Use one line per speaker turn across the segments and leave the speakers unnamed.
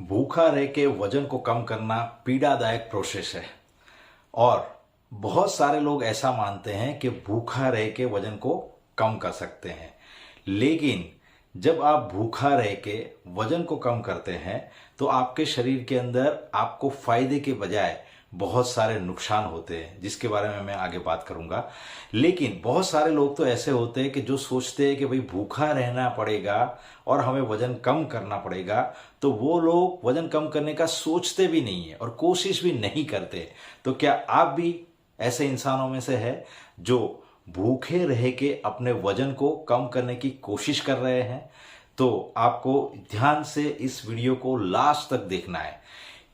भूखा रह के वजन को कम करना पीड़ादायक प्रोसेस है। और बहुत सारे लोग ऐसा मानते हैं कि भूखा रह के वजन को कम कर सकते हैं। लेकिन जब आप भूखा रह के वजन को कम करते हैं तो आपके शरीर के अंदर आपको फायदे के बजाय बहुत सारे नुकसान होते हैं, जिसके बारे में मैं आगे बात करूंगा। लेकिन बहुत सारे लोग तो ऐसे होते हैं कि जो सोचते हैं कि भाई भूखा रहना पड़ेगा और हमें वजन कम करना पड़ेगा, तो वो लोग वजन कम करने का सोचते भी नहीं है और कोशिश भी नहीं करते। तो क्या आप भी ऐसे इंसानों में से है जो भूखे रह के अपने वजन को कम करने की कोशिश कर रहे हैं? तो आपको ध्यान से इस वीडियो को लास्ट तक देखना है,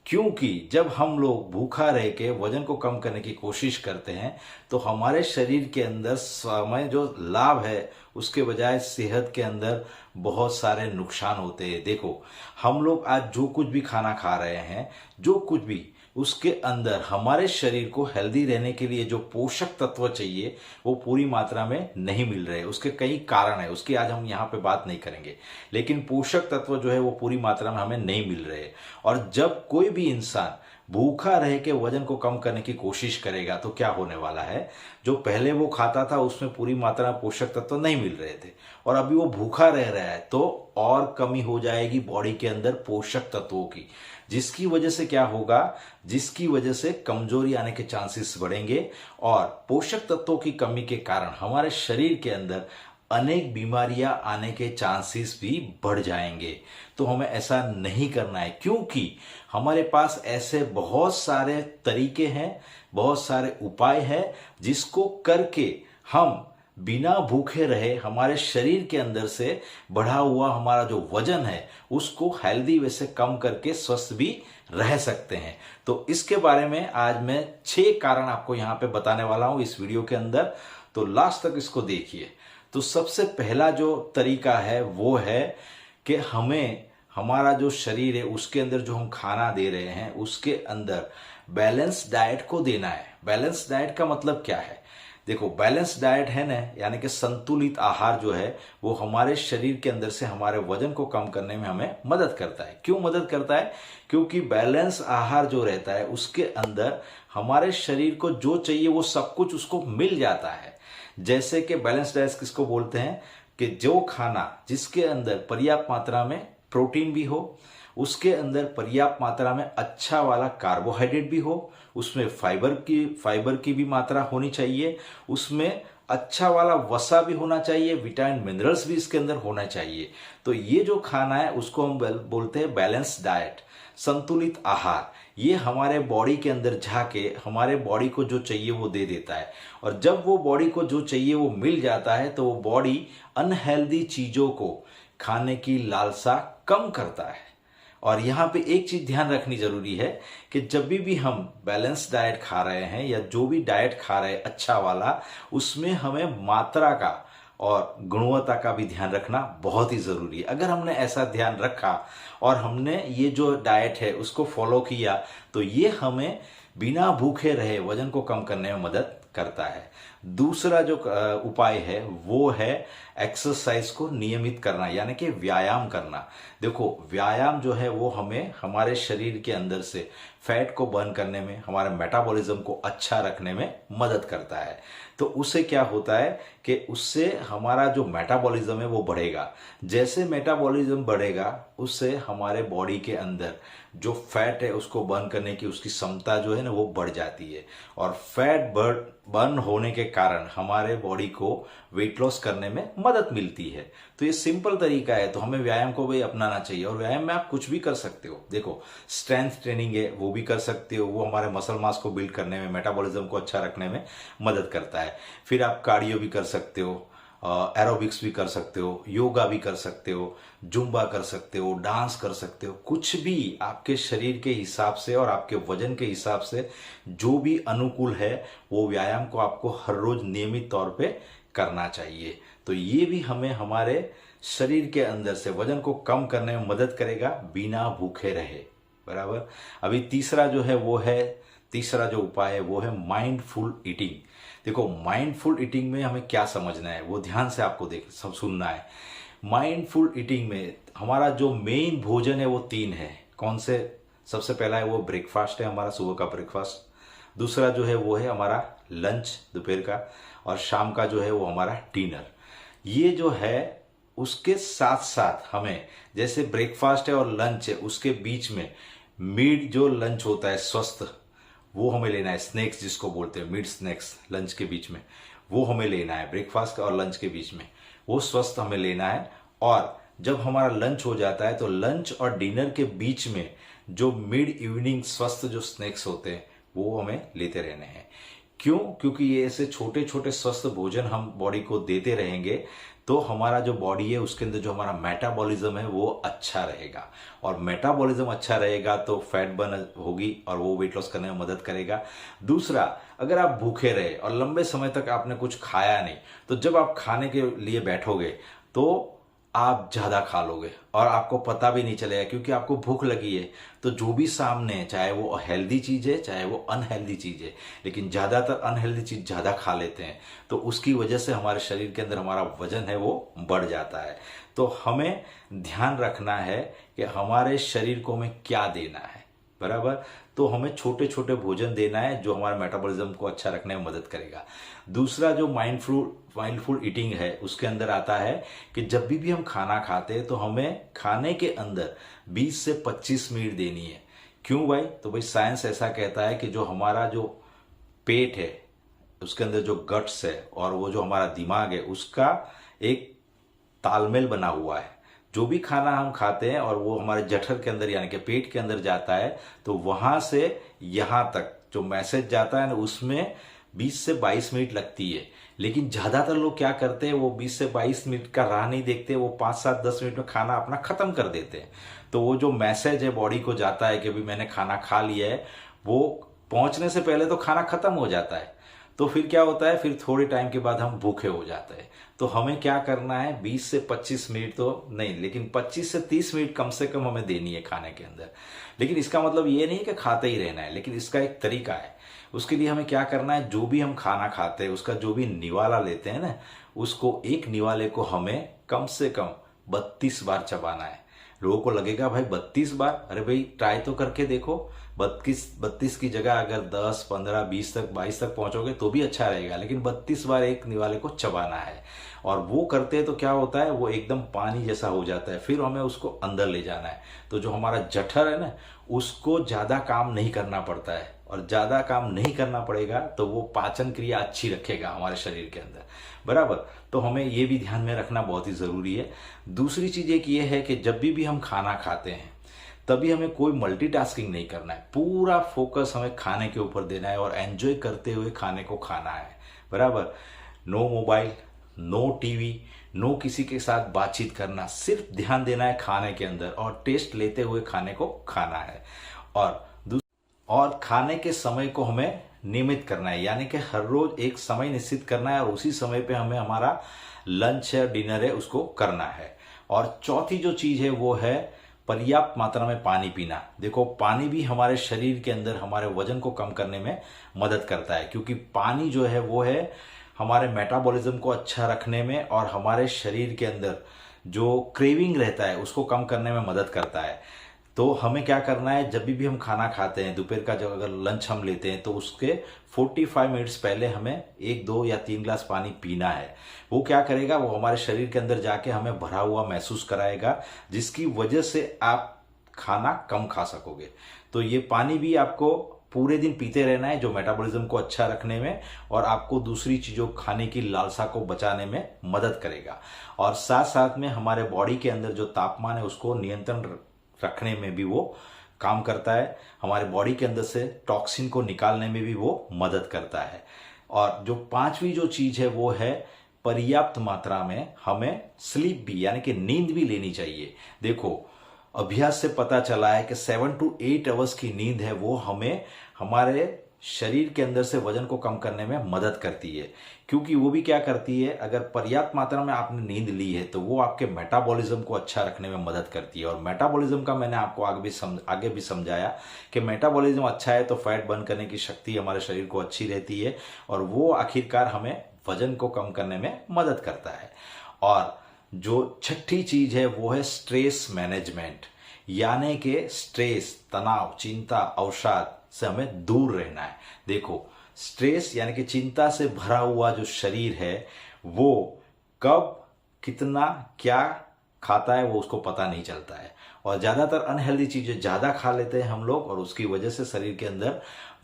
क्योंकि जब हम लोग भूखा रह के वजन को कम करने की कोशिश करते हैं तो हमारे शरीर के अंदर समय जो लाभ है उसके बजाय सेहत के अंदर बहुत सारे नुकसान होते हैं। देखो, हम लोग आज जो कुछ भी खाना खा रहे हैं, जो कुछ भी, उसके अंदर हमारे शरीर को हेल्दी रहने के लिए जो पोषक तत्व चाहिए वो पूरी मात्रा में नहीं मिल रहे। उसके कई कारण है, उसकी आज हम यहाँ पे बात नहीं करेंगे। लेकिन पोषक तत्व जो है वो पूरी मात्रा में हमें नहीं मिल रहे। और जब कोई भी इंसान भूखा रह के वजन को कम करने की कोशिश करेगा तो क्या होने वाला है, जो पहले वो खाता था उसमें पूरी मात्रा में पोषक तत्व नहीं मिल रहे थे और अभी वो भूखा रह रहा है, तो और कमी हो जाएगी बॉडी के अंदर पोषक तत्वों की, जिसकी वजह से क्या होगा, जिसकी वजह से कमजोरी आने के चांसेस बढ़ेंगे। और पोषक तत्वों की कमी के कारण हमारे शरीर के अंदर अनेक बीमारियां आने के चांसेस भी बढ़ जाएंगे। तो हमें ऐसा नहीं करना है, क्योंकि हमारे पास ऐसे बहुत सारे तरीके हैं, बहुत सारे उपाय हैं जिसको करके हम बिना भूखे रहे हमारे शरीर के अंदर से बढ़ा हुआ हमारा जो वजन है उसको हेल्दी वे से कम करके स्वस्थ भी रह सकते हैं। तो इसके बारे में आज मैं 6 कारण आपको यहां पे बताने वाला हूं इस वीडियो के अंदर, तो लास्ट तक इसको देखिए। तो सबसे पहला जो तरीका है वो है कि हमें हमारा जो शरीर है उसके अंदर जो हम खाना दे रहे हैं उसके अंदर बैलेंस डाइट को देना है। बैलेंस डाइट का मतलब क्या है? देखो, बैलेंस डाइट है ना, यानी कि संतुलित आहार जो है वो हमारे शरीर के अंदर से हमारे वजन को कम करने में हमें मदद करता है। क्यों मदद करता है? क्योंकि बैलेंस आहार जो रहता है उसके अंदर हमारे शरीर को जो चाहिए वो सब कुछ उसको मिल जाता है। जैसे कि बैलेंस डाइट किसको बोलते हैं कि जो खाना जिसके अंदर पर्याप्त मात्रा में प्रोटीन भी हो, उसके अंदर पर्याप्त मात्रा में अच्छा वाला कार्बोहाइड्रेट भी हो, उसमें फाइबर की भी मात्रा होनी चाहिए, उसमें अच्छा वाला वसा भी होना चाहिए, विटामिन मिनरल्स भी इसके अंदर होना चाहिए। तो ये जो खाना है उसको हम बोलते हैं बैलेंस डाइट, संतुलित आहार। ये हमारे बॉडी के अंदर जाके हमारे बॉडी को जो चाहिए वो दे देता है। और जब वो बॉडी को जो चाहिए वो मिल जाता है तो वो बॉडी अनहेल्दी चीजों को खाने की लालसा कम करता है। और यहाँ पे एक चीज ध्यान रखनी जरूरी है कि जब भी हम बैलेंस डाइट खा रहे हैं या जो भी डाइट खा रहे हैं अच्छा वाला, उसमें हमें मात्रा का और गुणवत्ता का भी ध्यान रखना बहुत ही जरूरी है। अगर हमने ऐसा ध्यान रखा और हमने ये जो डाइट है उसको फॉलो किया तो ये हमें बिना भूखे रहे वजन को कम करने में मदद करता है। दूसरा जो उपाय है वो है एक्सरसाइज को नियमित करना, यानी कि व्यायाम करना। देखो, व्यायाम जो है वो हमें हमारे शरीर के अंदर से फैट को बर्न करने में, हमारे मेटाबॉलिज्म को अच्छा रखने में मदद करता है। तो उससे क्या होता है कि उससे हमारा जो मेटाबॉलिज्म है वो बढ़ेगा। जैसे मेटाबॉलिज्म बढ़ेगा उससे हमारे बॉडी के अंदर जो फैट है उसको बर्न करने की उसकी क्षमता जो है ना वो बढ़ जाती है। और फैट बर्न होने के कारण हमारे बॉडी को वेट लॉस करने में मदद मिलती है। तो ये सिंपल तरीका है, तो हमें व्यायाम को भी अपनाना चाहिए। और व्यायाम में आप कुछ भी कर सकते हो। देखो, स्ट्रेंथ ट्रेनिंग है वो भी कर सकते हो, वो हमारे मसल मास को बिल्ड करने में, मेटाबॉलिज्म को अच्छा रखने में मदद करता है। फिर आप कार्डियो भी कर सकते हो, एरोबिक्स भी कर सकते हो, योगा भी कर सकते हो, जुम्बा कर सकते हो, डांस कर सकते हो। कुछ भी आपके शरीर के हिसाब से और आपके वजन के हिसाब से जो भी अनुकूल है वो व्यायाम को आपको हर रोज नियमित तौर पे करना चाहिए। तो ये भी हमें हमारे शरीर के अंदर से वजन को कम करने में मदद करेगा बिना भूखे रहे। बराबर। अभी तीसरा जो उपाय है वो है माइंडफुल ईटिंग। देखो, माइंडफुल ईटिंग में हमें क्या समझना है वो ध्यान से आपको सब सुनना है। माइंडफुल ईटिंग में हमारा जो मेन भोजन है वो 3 है। कौन से? सबसे पहला है वो ब्रेकफास्ट है, हमारा सुबह का ब्रेकफास्ट। दूसरा जो है वो है हमारा लंच दोपहर का, और शाम का जो है वो हमारा डिनर। ये जो है उसके साथ साथ हमें, जैसे ब्रेकफास्ट है और लंच है, उसके बीच में मिड जो लंच होता है स्वस्थ, वो हमें लेना है। स्नैक्स जिसको बोलते हैं, मिड स्नैक्स लंच के बीच में, वो हमें लेना है। ब्रेकफास्ट और लंच के बीच में वो स्वस्थ हमें लेना है। और जब हमारा लंच हो जाता है तो लंच और डिनर के बीच में जो मिड इवनिंग स्वस्थ जो स्नैक्स होते हैं वो हमें लेते रहने हैं। क्यों? क्योंकि ये ऐसे छोटे छोटे स्वस्थ भोजन हम बॉडी को देते रहेंगे तो हमारा जो बॉडी है उसके अंदर जो हमारा मेटाबॉलिज्म है वो अच्छा रहेगा, और मेटाबॉलिज्म अच्छा रहेगा तो फैट बर्न होगी और वो वेट लॉस करने में मदद करेगा। दूसरा, अगर आप भूखे रहे और लंबे समय तक आपने कुछ खाया नहीं, तो जब आप खाने के लिए बैठोगे तो आप ज़्यादा खा लोगे और आपको पता भी नहीं चलेगा, क्योंकि आपको भूख लगी है। तो जो भी सामने, चाहे वो हेल्दी चीज़ है चाहे वो अनहेल्दी चीज़ है, लेकिन ज़्यादातर अनहेल्दी चीज़ ज़्यादा खा लेते हैं, तो उसकी वजह से हमारे शरीर के अंदर हमारा वजन है वो बढ़ जाता है। तो हमें ध्यान रखना है कि हमारे शरीर को हमें क्या देना है, बराबर। तो हमें छोटे छोटे भोजन देना है जो हमारे मेटाबॉलिज्म को अच्छा रखने में मदद करेगा। दूसरा, जो माइंडफुल ईटिंग है उसके अंदर आता है कि जब भी हम खाना खाते हैं तो हमें खाने के अंदर 20 से 25 मिनट देनी है। क्यों भाई? तो भाई साइंस ऐसा कहता है कि जो हमारा जो पेट है उसके अंदर जो गट्स है और वो जो हमारा दिमाग है उसका एक तालमेल बना हुआ है। जो भी खाना हम खाते हैं और वो हमारे जठर के अंदर यानी कि पेट के अंदर जाता है, तो वहां से यहां तक जो मैसेज जाता है ना, उसमें 20 से 22 मिनट लगती है। लेकिन ज्यादातर लोग क्या करते हैं, वो 20 से 22 मिनट का राह नहीं देखते, वो 5, 7, 10 मिनट में खाना अपना खत्म कर देते हैं। तो वो जो मैसेज है बॉडी को जाता है कि भाई मैंने खाना खा लिया है, वो पहुंचने से पहले तो खाना खत्म हो जाता है। तो फिर क्या होता है, फिर थोड़े टाइम के बाद हम भूखे हो जाते हैं। तो हमें क्या करना है, 20 से 25 मिनट तो नहीं, लेकिन 25 से 30 मिनट कम से कम हमें देनी है खाने के अंदर। लेकिन इसका मतलब ये नहीं कि खाते ही रहना है, लेकिन इसका एक तरीका है। उसके लिए हमें क्या करना है, जो भी हम खाना खाते हैं उसका जो भी निवाला लेते हैं ना, उसको एक निवाले को हमें कम से कम 32 बार चबाना है। लोगों को लगेगा भाई 32 बार, अरे भाई ट्राई तो करके देखो। 32 की जगह अगर 10, 15, 20 तक, 22 तक पहुंचोगे तो भी अच्छा रहेगा, लेकिन 32 बार एक निवाले को चबाना है। और वो करते हैं तो क्या होता है, वो एकदम पानी जैसा हो जाता है। फिर हमें उसको अंदर ले जाना है, तो जो हमारा जठर है ना, उसको ज्यादा काम नहीं करना पड़ता है, और ज्यादा काम नहीं करना पड़ेगा तो वो पाचन क्रिया अच्छी रखेगा हमारे शरीर के अंदर, बराबर। तो हमें ये भी ध्यान में रखना बहुत ही जरूरी है। दूसरी चीज एक ये है कि जब भी हम खाना खाते हैं तभी हमें कोई मल्टीटास्किंग नहीं करना है। पूरा फोकस हमें खाने के ऊपर देना है और एंजॉय करते हुए खाने को खाना है, बराबर। No mobile, no TV, no किसी के साथ बातचीत करना, सिर्फ ध्यान देना है खाने के अंदर और टेस्ट लेते हुए खाने को खाना है। और खाने के समय को हमें नियमित करना है, यानी कि हर रोज एक समय निश्चित करना है और उसी समय पे हमें हमारा लंच है, डिनर है, उसको करना है। और चौथी जो चीज है वो है पर्याप्त मात्रा में पानी पीना। देखो, पानी भी हमारे शरीर के अंदर हमारे वजन को कम करने में मदद करता है, क्योंकि पानी जो है वो है हमारे मेटाबॉलिज्म को अच्छा रखने में और हमारे शरीर के अंदर जो क्रेविंग रहता है उसको कम करने में मदद करता है। तो हमें क्या करना है, जब भी हम खाना खाते हैं, दोपहर का जब अगर लंच हम लेते हैं तो उसके 45 मिनट्स पहले हमें 1, 2 या 3 ग्लास पानी पीना है। वो क्या करेगा, वो हमारे शरीर के अंदर जाके हमें भरा हुआ महसूस कराएगा, जिसकी वजह से आप खाना कम खा सकोगे। तो ये पानी भी आपको पूरे दिन पीते रहना है, जो मेटाबॉलिज्म को अच्छा रखने में और आपको दूसरी चीजों खाने की लालसा को बचाने में मदद करेगा। और साथ साथ में हमारे बॉडी के अंदर जो तापमान है उसको नियंत्रण रखने में भी वो काम करता है। हमारे बॉडी के अंदर से टॉक्सिन को निकालने में भी वो मदद करता है। और जो पांचवी जो चीज है वो है पर्याप्त मात्रा में हमें स्लीप भी, यानी कि नींद भी लेनी चाहिए। देखो, अभ्यास से पता चला है कि 7 to 8 आवर्स की नींद है वो हमें हमारे शरीर के अंदर से वजन को कम करने में मदद करती है। क्योंकि वो भी क्या करती है, अगर पर्याप्त मात्रा में आपने नींद ली है तो वो आपके मेटाबॉलिज्म को अच्छा रखने में मदद करती है। और मेटाबॉलिज्म का मैंने आपको आगे भी समझाया कि मेटाबॉलिज्म अच्छा है तो फैट बर्न करने की शक्ति हमारे शरीर को अच्छी रहती है और वो आखिरकार हमें वजन को कम करने में मदद करता है। और जो छठी चीज है वो है स्ट्रेस मैनेजमेंट, यानी कि स्ट्रेस, तनाव, चिंता, अवसाद से हमें दूर रहना है। देखो, स्ट्रेस यानी कि चिंता से भरा हुआ जो शरीर है वो कब कितना क्या खाता है वो उसको पता नहीं चलता है, और ज्यादातर अनहेल्दी चीजें ज्यादा खा लेते हैं हम लोग, और उसकी वजह से शरीर के अंदर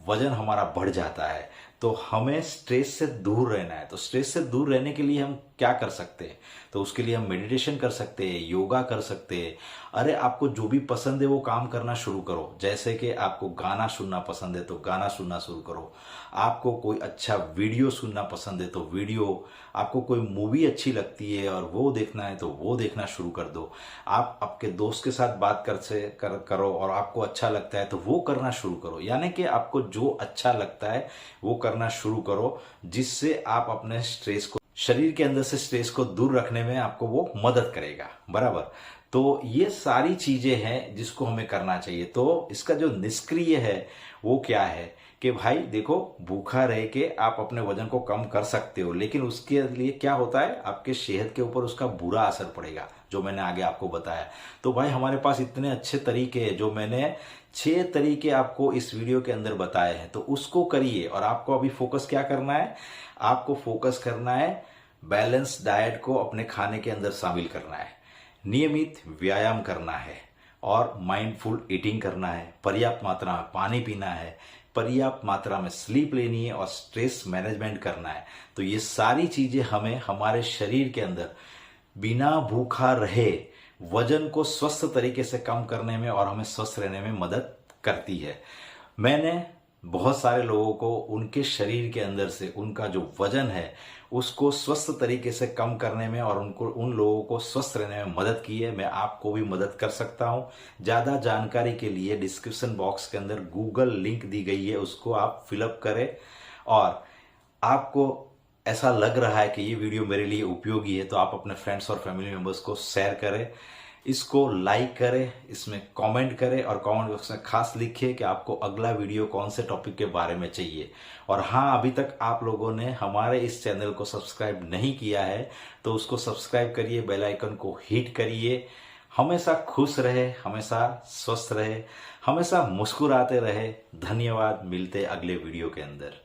वजन हमारा बढ़ जाता है। तो हमें स्ट्रेस से दूर रहना है। तो स्ट्रेस से दूर रहने के लिए हम क्या कर सकते हैं? तो उसके लिए हम मेडिटेशन कर सकते हैं, योगा कर सकते हैं। अरे आपको जो भी पसंद है वो काम करना शुरू करो। जैसे कि आपको गाना सुनना पसंद है तो गाना सुनना शुरू करो, आपको कोई अच्छा वीडियो सुनना पसंद है तो वीडियो, आपको कोई मूवी अच्छी लगती है और वो देखना है तो वो देखना शुरू कर दो। आप आपके दोस्त के साथ बात करो और आपको अच्छा लगता है तो वो करना शुरू करो। यानी कि आपको जो अच्छा लगता है वो करना शुरू करो, जिससे आप अपने स्ट्रेस को, शरीर के अंदर से स्ट्रेस को दूर रखने में आपको वो मदद करेगा। बराबर। तो ये सारी चीजें हैं जिसको हमें करना चाहिए। तो इसका जो निष्क्रिय है वो क्या है कि भाई देखो, भूखा रह के आप अपने वजन को कम कर सकते हो, लेकिन उसके लिए क्या होता है, आपके सेहत के ऊपर उसका बुरा असर पड़ेगा, जो मैंने आगे आपको बताया। तो भाई हमारे पास इतने अच्छे तरीके हैं, जो मैंने 6 तरीके आपको इस वीडियो के अंदर बताए हैं, तो उसको करिए। और आपको अभी फोकस क्या करना है? आपको फोकस करना है बैलेंस डाइट को अपने खाने के अंदर शामिल करना है, नियमित व्यायाम करना है, और माइंडफुल ईटिंग करना है, पर्याप्त मात्रा में पानी पीना है, पर्याप्त मात्रा में स्लीप लेनी है, और स्ट्रेस मैनेजमेंट करना है। तो ये सारी चीजें हमें हमारे शरीर के अंदर बिना भूखा रहे वजन को स्वस्थ तरीके से कम करने में और हमें स्वस्थ रहने में मदद करती है। मैंने बहुत सारे लोगों को उनके शरीर के अंदर से उनका जो वजन है उसको स्वस्थ तरीके से कम करने में और उन लोगों को स्वस्थ रहने में मदद की है। मैं आपको भी मदद कर सकता हूं। ज्यादा जानकारी के लिए डिस्क्रिप्शन बॉक्स के अंदर गूगल लिंक दी गई है, उसको आप फिलअप करें। और आपको ऐसा लग रहा है कि ये वीडियो मेरे लिए उपयोगी है तो आप अपने फ्रेंड्स और फैमिली मेंबर्स को शेयर करें, इसको लाइक करें, इसमें कमेंट करें, और कमेंट बॉक्स में खास लिखिए कि आपको अगला वीडियो कौन से टॉपिक के बारे में चाहिए। और हाँ, अभी तक आप लोगों ने हमारे इस चैनल को सब्सक्राइब नहीं किया है तो उसको सब्सक्राइब करिए, बेल आइकन को हिट करिए। हमेशा खुश रहे, हमेशा स्वस्थ रहे, हमेशा मुस्कुराते रहे। धन्यवाद। मिलते अगले वीडियो के अंदर।